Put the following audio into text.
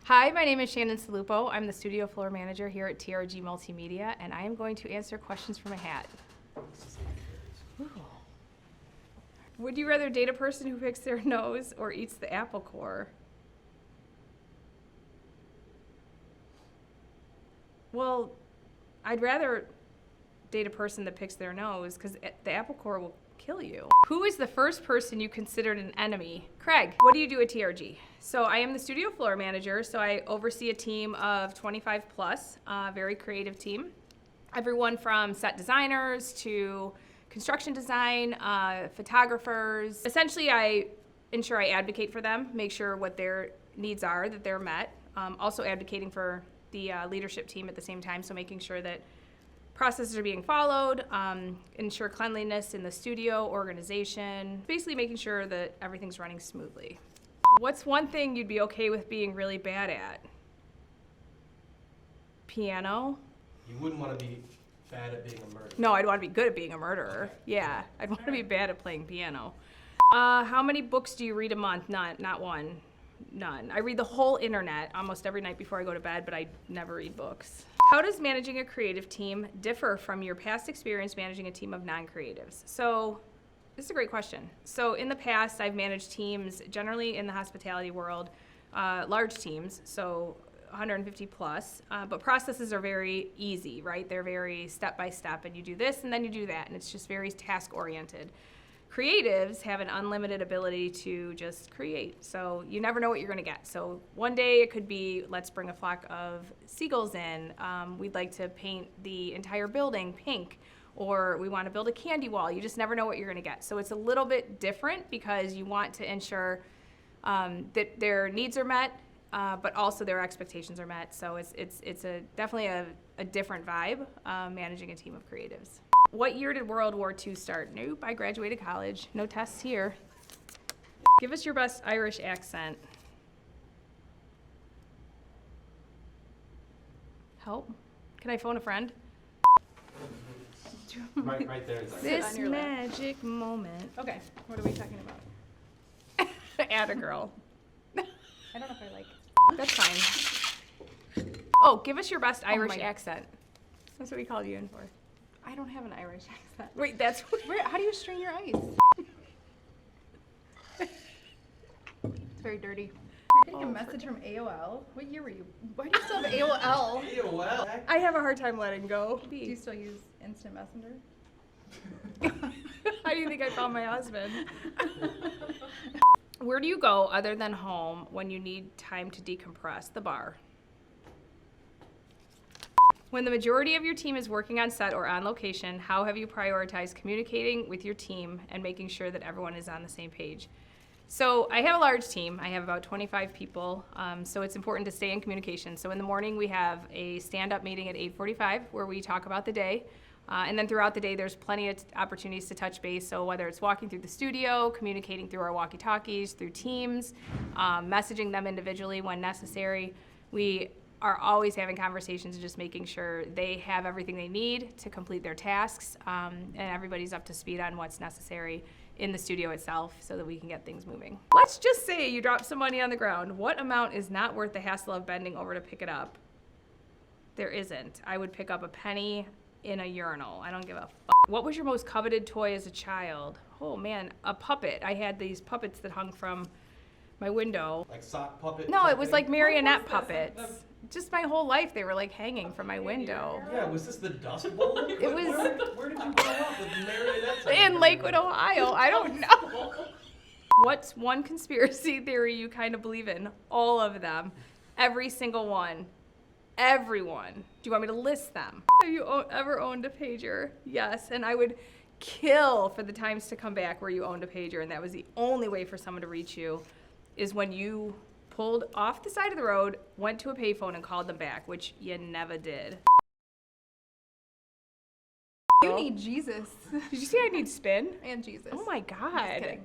Hi, my name is Shannon Salupo. I'm the studio floor manager here at TRG Multimedia, and I am going to answer questions from a hat. Ooh. Would you rather date a person who picks their nose or eats the apple core? Well, I'd rather date a person that picks their nose because the apple core will kill you. Who is the first person you considered an enemy? Craig, what do you do at TRG? So I am the studio floor manager, so I oversee a team of 25 plus, very creative team. Everyone from set designers to construction design, photographers. Essentially, I ensure I advocate for them, make sure what their needs are, that they're met. Also advocating for the leadership team at the same time, so making sure that processes are being followed, ensure cleanliness in the studio, organization, basically making sure that everything's running smoothly. What's one thing you'd be okay with being really bad at? Piano? You wouldn't want to be bad at being a murderer. No, I'd want to be good at being a murderer. Okay. Yeah, I'd want to be bad at playing piano. How many books do you read a month? Not one. None. I read the whole internet almost every night before I go to bed, but I never read books. How does managing a creative team differ from your past experience managing a team of non-creatives? So this is a great question. So in the past, I've managed teams generally in the hospitality world, large teams, so 150 plus, but processes are very easy, right? They're very step by step, and you do this and then you do that, and it's just very task oriented. Creatives have an unlimited ability to just create, so you never know what you're going to get. So one day it could be, let's bring a flock of seagulls in. We'd like to paint the entire building pink, or we want to build a candy wall. You just never know what you're going to get. So it's a little bit different because you want to ensure that their needs are met, but also their expectations are met. So it's definitely a different vibe managing a team of creatives. What year did World War II start? Nope, I graduated college. No tests here. Give us your best Irish accent. Help? Can I phone a friend? Right there is our This magic moment. Okay, what are we talking about? Add a girl. I don't know if I like it. That's fine. Oh, give us your best Irish accent. That's what we called you in for. I don't have an Irish accent. Wait, that's How do you strain your ice? It's very dirty. You're getting a message from AOL. What year were you? Why do you still have AOL? AOL? I have a hard time letting go. Do you still use Instant Messenger? How do you think I found my husband? Where do you go other than home when you need time to decompress? The bar. When the majority of your team is working on set or on location, how have you prioritized communicating with your team and making sure that everyone is on the same page? So I have a large team. I have about 25 people, so it's important to stay in communication. So in the morning we have a stand-up meeting at 8:45 where we talk about the day. And then throughout the day there's plenty of opportunities to touch base. So whether it's walking through the studio, communicating through our walkie-talkies, through Teams, messaging them individually when necessary, we are always having conversations and just making sure they have everything they need to complete their tasks, and everybody's up to speed on what's necessary in the studio itself so that we can get things moving. Let's just say you drop some money on the ground. What amount is not worth the hassle of bending over to pick it up? There isn't. I would pick up a penny in a urinal. I don't give a f***. What was your most coveted toy as a child? Oh man, a puppet. I had these puppets that hung from my window. Like sock puppet? No, it was like marionette What was puppets. this? Just my whole life, they were like hanging from my window. Yeah, was this the Dust Bowl? It was- Where did you grow up with marionettes? In Lakewood, Ohio. I don't know. What's one conspiracy theory you kind of believe in? All of them. Every single one. Everyone. Do you want me to list them? Have you ever owned a pager? Yes, and I would kill for the times to come back where you owned a pager, and that was the only way for someone to reach you, is when you pulled off the side of the road, went to a payphone and called them back, which you never did. You need Jesus. Did you see I need spin? And Jesus. Oh my God. Just kidding.